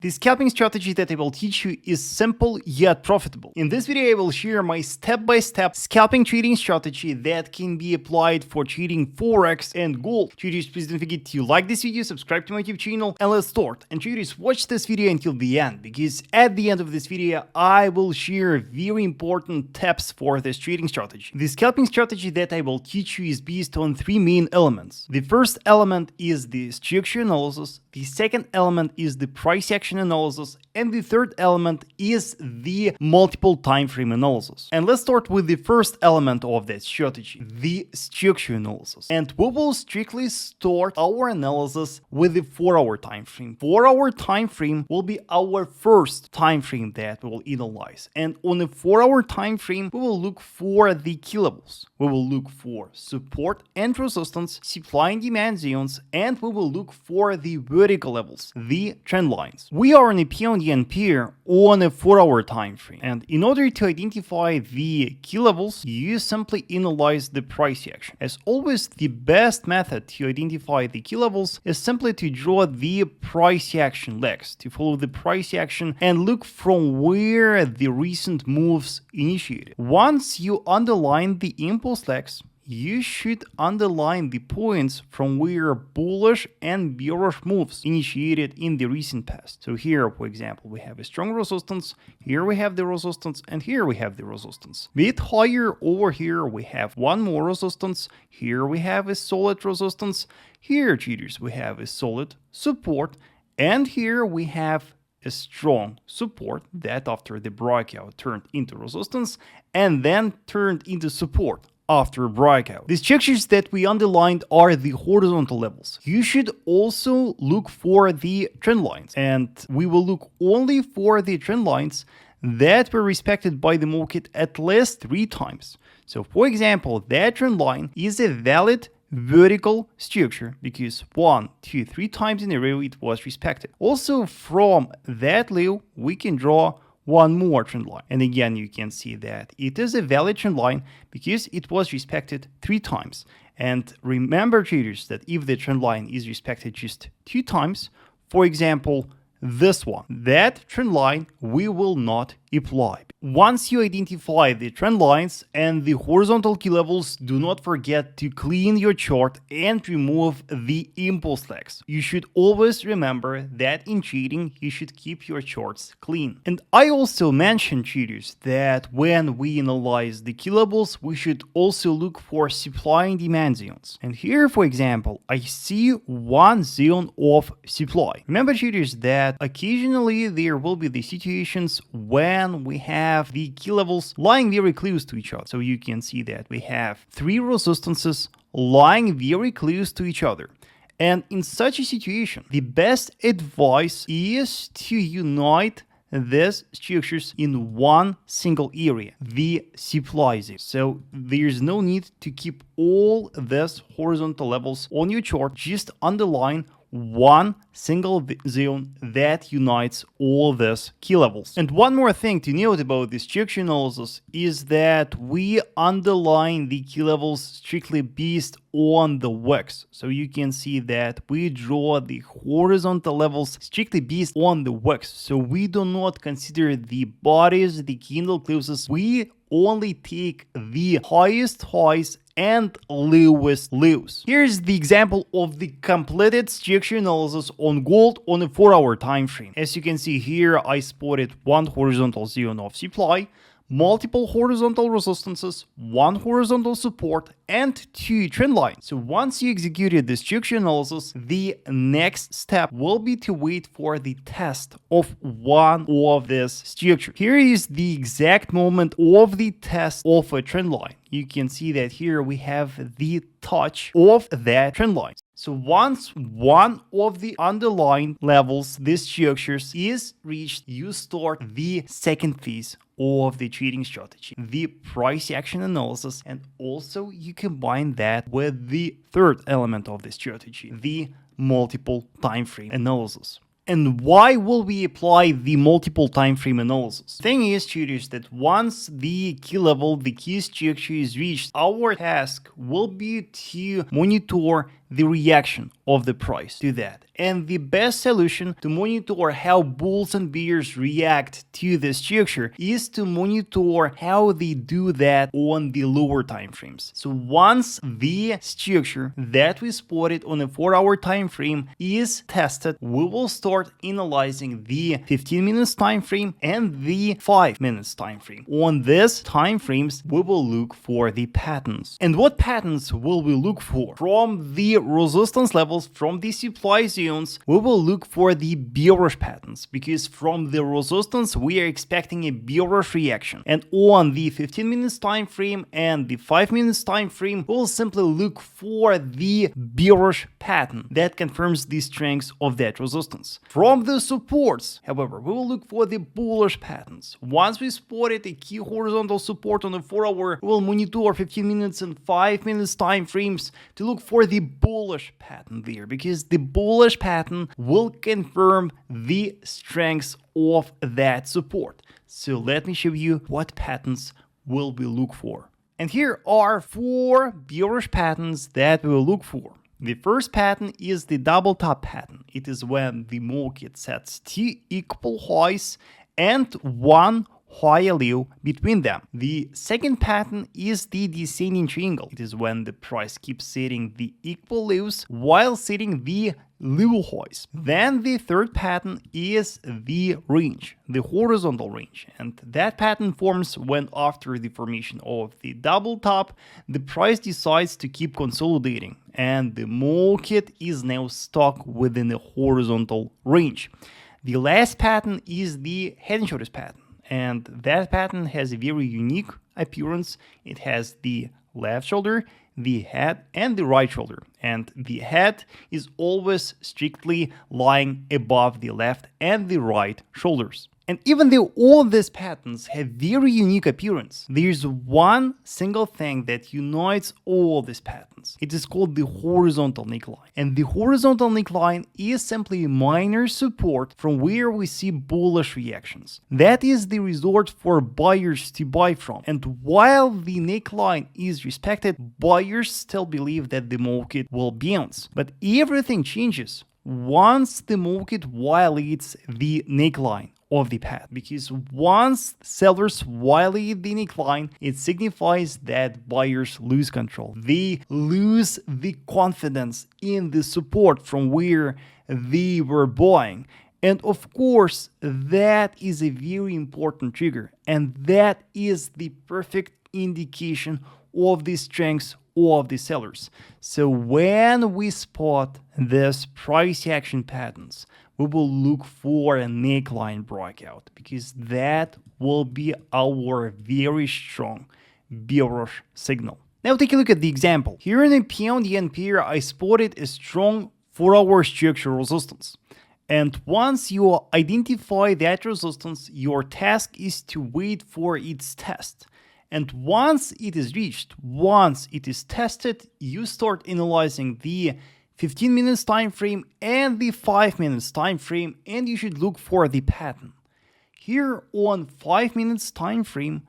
The scalping strategy that I will teach you is simple yet profitable. In this video, I will share my step-by-step scalping trading strategy that can be applied for trading Forex and gold. Traders, please don't forget to like this video, subscribe to my YouTube channel, and let's start. And traders, watch this video until the end, because at the end of this video, I will share very important tips for this trading strategy. The scalping strategy that I will teach you is based on three main elements. The first element is the structure analysis, the second element is the price action analysis, and the third element is the multiple time frame analysis. And let's start with the first element of that strategy, the structure analysis. And we will strictly start our analysis with the 4-hour time frame. 4-hour time frame will be our first time frame that we will analyze. And on the 4-hour time frame, we will look for the key levels. We will look for support and resistance, supply and demand zones, and we will look for the vertical levels, the trend lines. We are on a P&N pair on a 4-hour time frame, and in order to identify the key levels, you simply analyze the price action. As always, the best method to identify the key levels is simply to draw the price action legs, to follow the price action and look from where the recent moves initiated. Once you underline the impulse legs, you should underline the points from where bullish and bearish moves initiated in the recent past. So here, for example, we have a strong resistance, here we have the resistance, and here we have the resistance. A bit higher over here, we have one more resistance, here we have a solid resistance, here, traders, we have a solid support, and here we have a strong support that after the breakout turned into resistance and then turned into support after a breakout. The structures that we underlined are the horizontal levels. You should also look for the trend lines, and we will look only for the trend lines that were respected by the market at least 3 times. So for example, that trend line is a valid vertical structure because 1, 2, 3 times in a row it was respected. Also from that low we can draw one more trend line, and again you can see that it is a valid trend line because it was respected 3 times. And remember, traders, that if the trend line is respected just 2 times, for example this one, that trend line we will not apply. Once you identify the trend lines and the horizontal key levels, do not forget to clean your chart and remove the impulse legs. You should always remember that in trading you should keep your charts clean. And I also mentioned, traders, that when we analyze the key levels, we should also look for supply and demand zones. And here, for example, I see one zone of supply. Remember, traders, that occasionally there will be the situations when we have the key levels lying very close to each other. So you can see that we have 3 resistances lying very close to each other. And in such a situation, the best advice is to unite these structures in one single area, the supply zone. So there's no need to keep all these horizontal levels on your chart, just underline one single zone that unites all these key levels. And one more thing to note about this structure analysis is that we underline the key levels strictly based on the wicks. So you can see that we draw the horizontal levels strictly based on the wicks. So we do not consider the bodies, the candle closes. We only take the highest highs and lowest lows. Here's the example of the completed structure analysis on gold on a 4-hour time frame. As you can see here, I spotted one horizontal zone of supply, multiple horizontal resistances, one horizontal support, and 2 trend lines. So once you executed the structure analysis, the next step will be to wait for the test of one of these structures. Here is the exact moment of the test of a trend line. You can see that here we have the touch of that trend line. So once one of the underlying levels, these structures, is reached, you start the second phase of the trading strategy, the price action analysis, and also you combine that with the third element of the strategy, the multiple time frame analysis. And why will we apply the multiple time frame analysis? Thing is, traders, that once the key level, the key structure is reached, our task will be to monitor the reaction of the price to that. And the best solution to monitor how bulls and bears react to this structure is to monitor how they do that on the lower time frames. So once the structure that we spotted on a 4-hour time frame is tested, we will start analyzing the 15 minutes time frame and the 5 minutes time frame. On this time frames, we will look for the patterns. And what patterns will we look for? From the resistance levels, from the supply zones, we will look for the bearish patterns, because from the resistance we are expecting a bearish reaction. And on the 15 minutes time frame and the 5 minutes time frame, we'll simply look for the bearish pattern that confirms the strength of that resistance. From the supports, however, we will look for the bullish patterns. Once we spotted a key horizontal support on the 4-hour, we will monitor 15 minutes and 5 minutes time frames to look for the bullish pattern there, because the bullish pattern will confirm the strength of that support. So let me show you what patterns will we look for. And here are 4 bearish patterns that we will look for. The first pattern is the double top pattern. It is when the market sets 2 equal highs and 1 higher low between them. The second pattern is the descending triangle. It is when the price keeps setting the equal lows while setting the low highs. Then the third pattern is the range, the horizontal range, and that pattern forms when after the formation of the double top, the price decides to keep consolidating and the market is now stuck within the horizontal range. The last pattern is the head and shoulders pattern. And that pattern has a very unique appearance. It has the left shoulder, the head, and the right shoulder. And the head is always strictly lying above the left and the right shoulders. And even though all these patterns have very unique appearance, there's one single thing that unites all these patterns. It is called the horizontal neckline. And the horizontal neckline is simply a minor support from where we see bullish reactions. That is the resort for buyers to buy from. And while the neckline is respected, buyers still believe that the market will bounce. But everything changes once the market violates the neckline of the path, because once sellers violate the neckline, it signifies that buyers lose control. They lose the confidence in the support from where they were buying. And of course, that is a very important trigger, and that is the perfect indication of the strength of the sellers. So when we spot this price action patterns, we will look for a neckline breakout, because that will be our very strong bearish signal. Now take a look at the example. Here in the pound yen pair, I spotted a strong 4-hour structural resistance. And once you identify that resistance, your task is to wait for its test. And once it is reached, once it is tested, you start analyzing the 15 minutes time frame and the 5 minutes time frame, and you should look for the pattern. Here on 5 minutes time frame,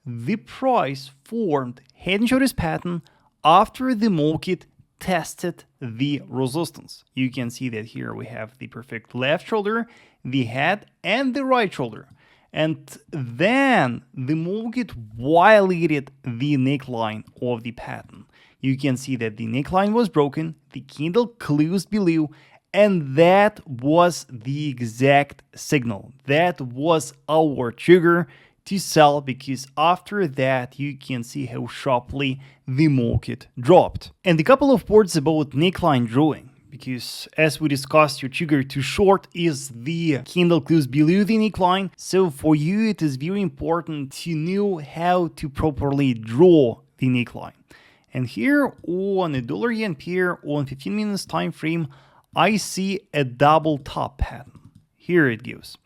the price formed head and shoulders pattern after the market tested the resistance. You can see that here we have the perfect left shoulder, the head, and the right shoulder. And then the market violated the neckline of the pattern. You can see that the neckline was broken, the candle closed below, and that was the exact signal. That was our trigger to sell, because after that you can see how sharply the market dropped. And a couple of words about neckline drawing, because as we discussed, your trigger to short is the candle close below the neckline. So for you, it is very important to know how to properly draw the neckline. And here on a dollar yen pair on 15 minutes time frame, I see a double top pattern. Here it goes.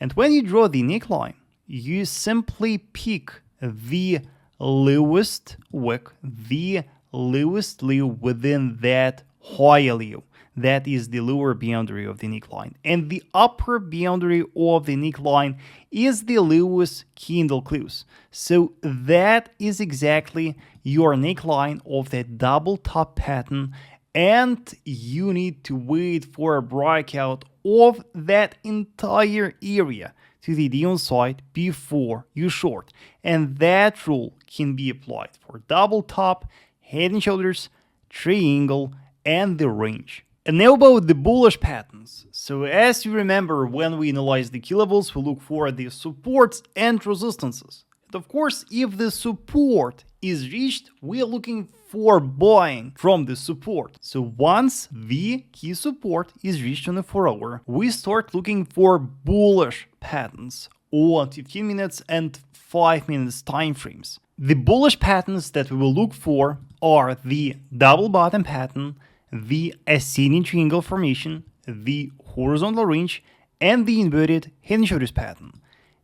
And when you draw the neckline, you simply pick the lowest wick, the lowest low within that higher low. That is the lower boundary of the neckline. And the upper boundary of the neckline is the lowest candle close. So that is exactly your neckline of that double top pattern. and you need to wait for a breakout of that entire area to the downside before you short. And that rule can be applied for double top, head and shoulders, triangle, and the range. And now about the bullish patterns. So as you remember, when we analyze the key levels, we look for the supports and resistances. And of course, if the support is reached, we are looking for buying from the support. So once the key support is reached on the 4-hour, we start looking for bullish patterns on 15 minutes and 5 minutes time frames. The bullish patterns that we will look for are the double bottom pattern, the ascending triangle formation, the horizontal range, and the inverted head and shoulders pattern.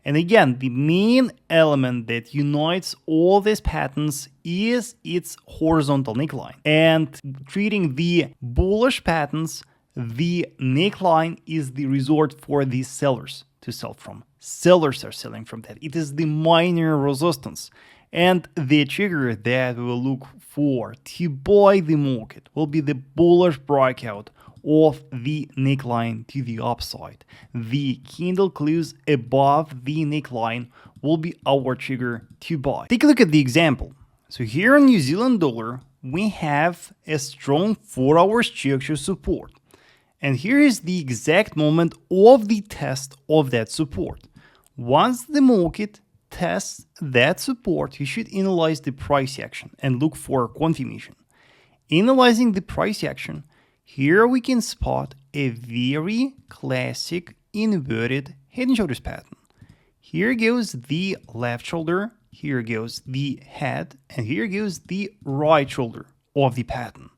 And again, the main element that unites all these patterns is its horizontal neckline. And treating the bullish patterns, the neckline is the resort for the sellers to sell from. Sellers are selling from that. It is the minor resistance. And the trigger that we will look for to buy the market will be the bullish breakout of the neckline to the upside. The candle close above the neckline will be our trigger to buy. Take a look at the example. So here in New Zealand dollar, we have a strong 4-hour structure support. And here is the exact moment of the test of that support. Once the market tests that support, you should analyze the price action and look for confirmation. Analyzing the price action, here we can spot a very classic inverted head and shoulders pattern. Here goes the left shoulder, here goes the head, and here goes the right shoulder of the pattern.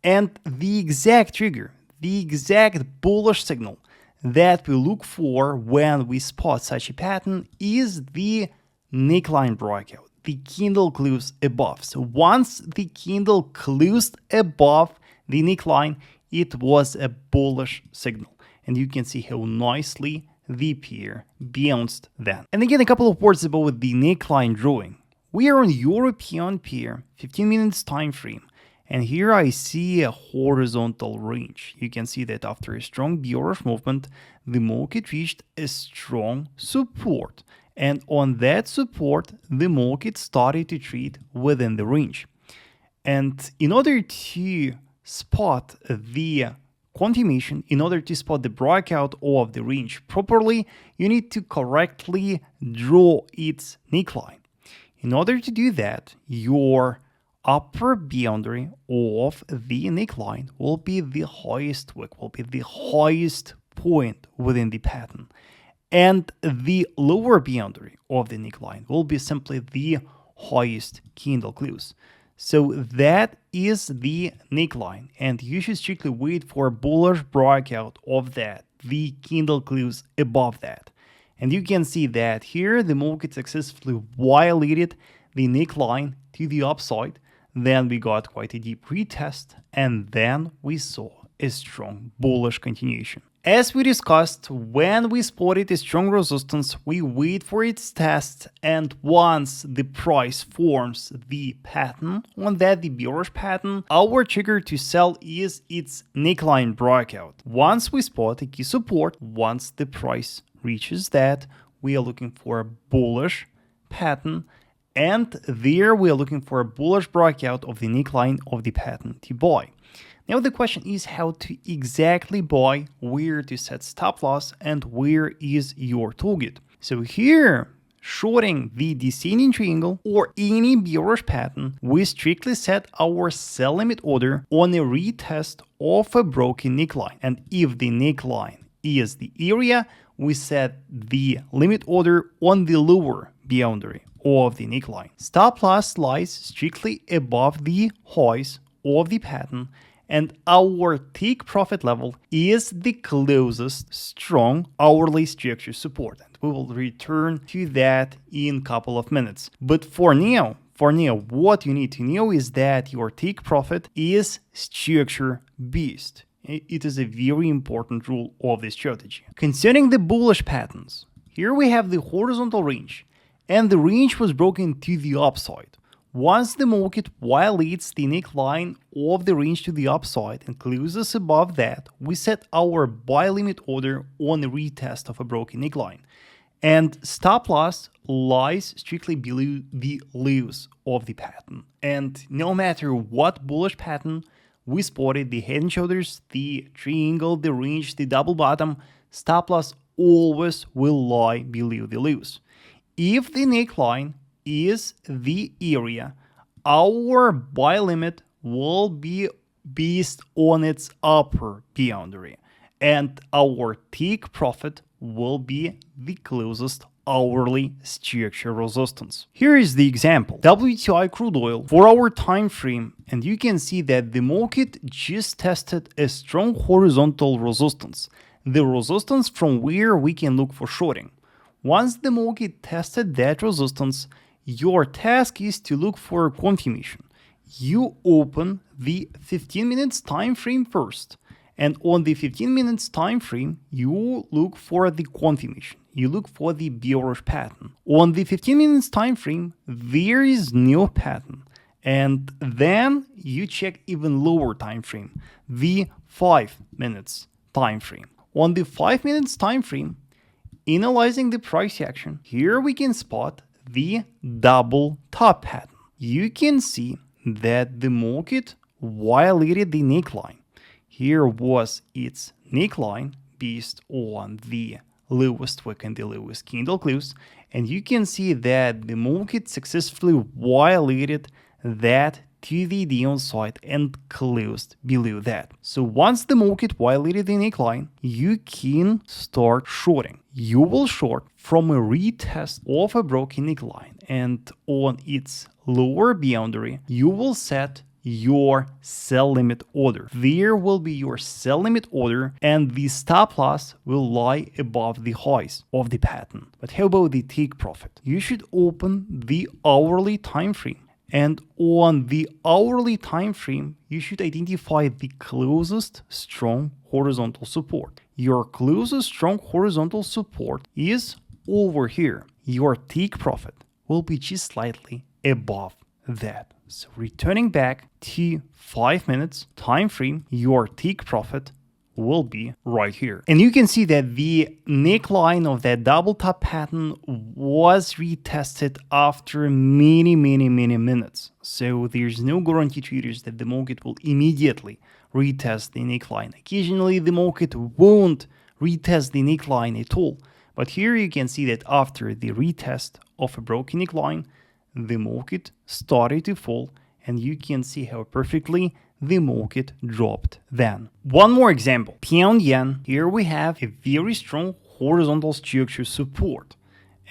And the exact trigger, the exact bullish signal that we look for when we spot such a pattern is the neckline breakout, the candle close above. So once the candle closed above the neckline, it was a bullish signal. And you can see how nicely the pair bounced then. And again, a couple of words about the neckline drawing. We are on European pair, 15 minutes time frame. And here I see a horizontal range. You can see that after a strong bearish movement, the market reached a strong support. And on that support, the market started to trade within the range. And in order to spot the confirmation, in order to spot the breakout of the range properly, you need to correctly draw its neckline. In order to do that, your upper boundary of the neckline will be the highest wick, will be the highest point within the pattern. And the lower boundary of the neckline will be simply the highest candle close. So that is the neckline, and you should strictly wait for a bullish breakout of that, the candle close above that. And you can see that here the market successfully violated the neckline to the upside. Then we got quite a deep retest, and then we saw a strong bullish continuation. As we discussed, when we spotted a strong resistance, we wait for its test, and once the price forms the pattern, on that the bearish pattern, our trigger to sell is its neckline breakout. Once we spot a key support, once the price reaches that, we are looking for a bullish pattern, and there we are looking for a bullish breakout of the neckline of the pattern to buy. Now the question is how to exactly buy, where to set stop loss, and where is your target. So here, shorting the descending triangle or any bearish pattern, we strictly set our sell limit order on a retest of a broken neckline. And if the neckline is the area, we set the limit order on the lower boundary of the neckline. Stop loss lies strictly above the highs of the pattern, and our take profit level is the closest strong hourly structure support. And we will return to that in a couple of minutes. But for now, what you need to know is that your take profit is structure based. It is a very important rule of this strategy. Concerning the bullish patterns, here we have the horizontal range, and the range was broken to the upside. Once the market violates the neckline of the range to the upside and closes above that, we set our buy limit order on a retest of a broken neckline. And stop loss lies strictly below the lows of the pattern. And no matter what bullish pattern we spotted, the head and shoulders, the triangle, the range, the double bottom, stop loss always will lie below the lows. If the neckline is the area, our buy limit will be based on its upper boundary, and our take profit will be the closest hourly structure resistance. Here is the example. WTI crude oil 4-hour time frame, and you can see that the market just tested a strong horizontal resistance, the resistance from where we can look for shorting. Once the market tested that resistance, your task is to look for confirmation. You open the 15 minutes time frame first, and on the 15 minutes time frame, you look for the confirmation. You look for the bearish pattern. On the 15 minutes time frame, there is no pattern. And then you check even lower time frame, the 5 minutes time frame. On the 5 minutes time frame, analyzing the price action, here we can spot the double top pattern. You can see that the market violated the neckline. Here was its neckline based on the lowest wick and the lowest candle close, and you can see that the market successfully violated that to the downside and closed below that. So once the market violated the neckline, you can start shorting. You will short from a retest of a broken neckline, and on its lower boundary, you will set your sell limit order. There will be your sell limit order, and the stop loss will lie above the highs of the pattern. But how about the take profit? You should open the hourly time frame. And on the hourly time frame, you should identify the closest strong horizontal support. Your closest strong horizontal support is over here. Your take profit will be just slightly above that. So returning back to 5 minutes time frame, your take profit will be right here. And you can see that the neckline of that double top pattern was retested after many minutes. So there's no guarantee, traders, that the market will immediately retest the neckline. Occasionally the market won't retest the neckline at all. But here you can see that after the retest of a broken neckline, the market started to fall, and you can see how perfectly the market dropped then. One more example, pound yen. Here we have a very strong horizontal structure support,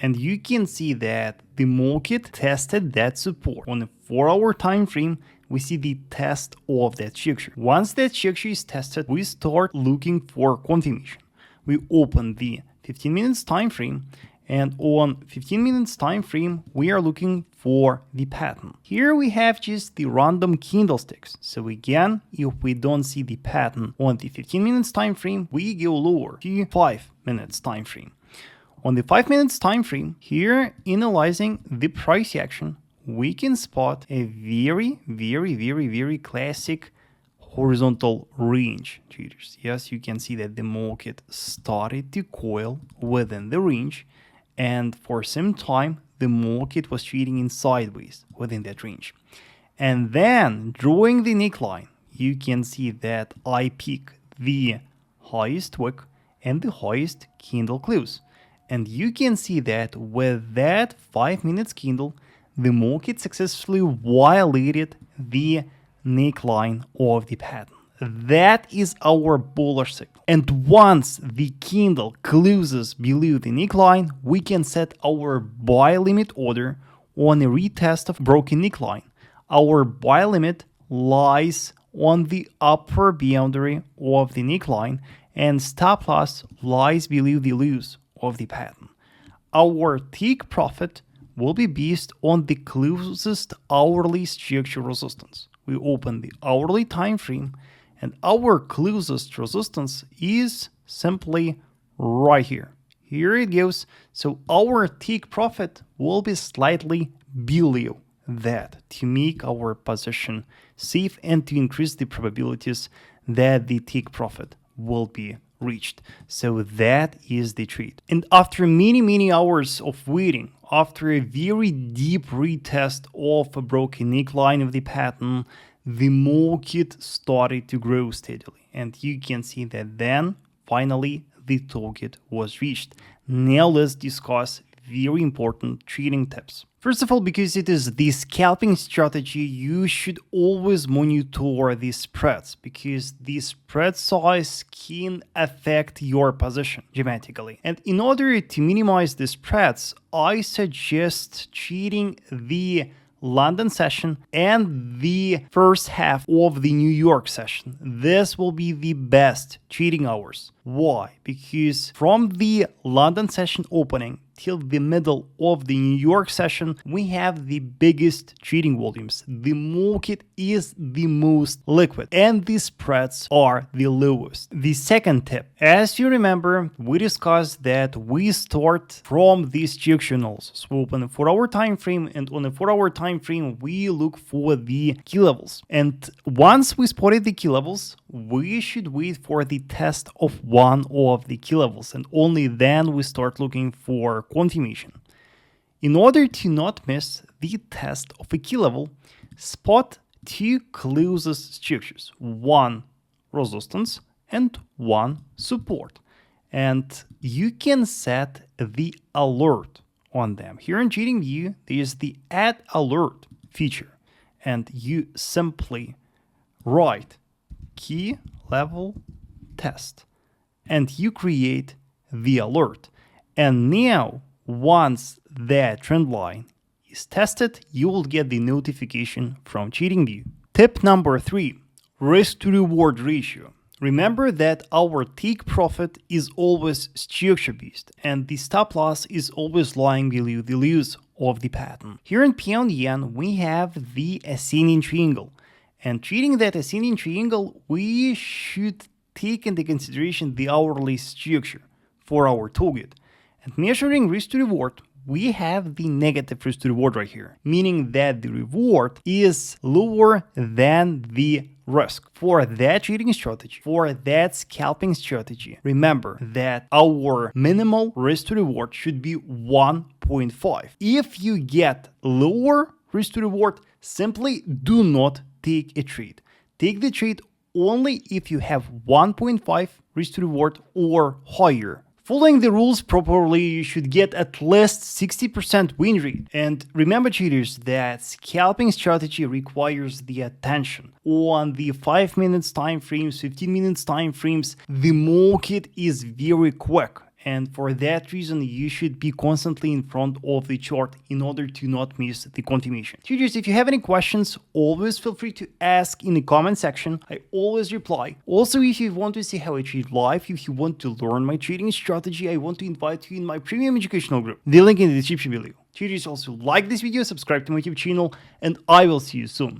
and you can see that the market tested that support. On a 4-hour time frame, we see the test of that structure. Once that structure is tested, we start looking for confirmation. We open the 15 minutes time frame, and on 15 minutes time frame, we are looking for the pattern. Here we have just the random candlesticks. So again, if we don't see the pattern on the 15 minutes time frame, we go lower to 5 minutes time frame. On the 5 minutes time frame, here analyzing the price action, we can spot a very classic horizontal range, traders. Yes, you can see that the market started to coil within the range, and for some time the market was trading in sideways within that range. And then drawing the neckline, you can see that I pick the highest wick and the highest candle close. And you can see that with that 5 minutes candle, the market successfully violated the neckline of the pattern. That is our bullish signal. And once the candle closes below the neckline, we can set our buy limit order on a retest of broken neckline. Our buy limit lies on the upper boundary of the neckline, and stop loss lies below the lows of the pattern. Our take profit will be based on the closest hourly structure resistance. We open the hourly time frame, and our closest resistance is simply right here. Here it goes. So our take profit will be slightly below that to make our position safe and to increase the probabilities that the take profit will be reached. So that is the trade. And after many hours of waiting, after a very deep retest of a broken neckline of the pattern, the market started to grow steadily. And you can see that then finally the target was reached. Now let's discuss very important trading tips. First of all, because it is the scalping strategy, you should always monitor the spreads, because the spread size can affect your position dramatically. And in order to minimize the spreads, I suggest trading the London session and the first half of the New York session. This will be the best trading hours. Why? Because from the London session opening till the middle of the New York session, we have the biggest trading volumes. The market is the most liquid and the spreads are the lowest. The second tip, as you remember, we discussed that we start from these directionals. So open a 4-hour time frame, and on a 4-hour time frame, we look for the key levels. And once we spotted the key levels, we should wait for the test of one of the key levels, and only then we start looking for confirmation. In order to not miss the test of a key level, spot two closest structures, one resistance and one support, and you can set the alert on them. Here in TradingView, there is the add alert feature, and you simply write key level test and you create the alert. And now once that trend line is tested, you will get the notification from TradingView. Tip number 3, risk to reward ratio. Remember that our take profit is always structure based and the stop loss is always lying below the lows of the pattern. Here in pound yen, we have the ascending triangle. And treating that ascending triangle, we should take into consideration the hourly structure for our target. And measuring risk to reward, we have the negative risk to reward right here, meaning that the reward is lower than the risk. For that trading strategy, for that scalping strategy, remember that our minimal risk to reward should be 1.5. If you get lower risk to reward, simply do not take a trade. Take the trade only if you have 1.5 risk to reward or higher. Following the rules properly, you should get at least 60% win rate. And remember, traders, that scalping strategy requires the attention. On the 5 minutes time frames, 15 minutes time frames, the market is very quick. And for that reason, you should be constantly in front of the chart in order to not miss the confirmation. Traders, if you have any questions, always feel free to ask in the comment section. I always reply. Also, if you want to see how I trade live, if you want to learn my trading strategy, I want to invite you in my premium educational group. The link in the description below. Traders, also like this video, subscribe to my YouTube channel, and I will see you soon.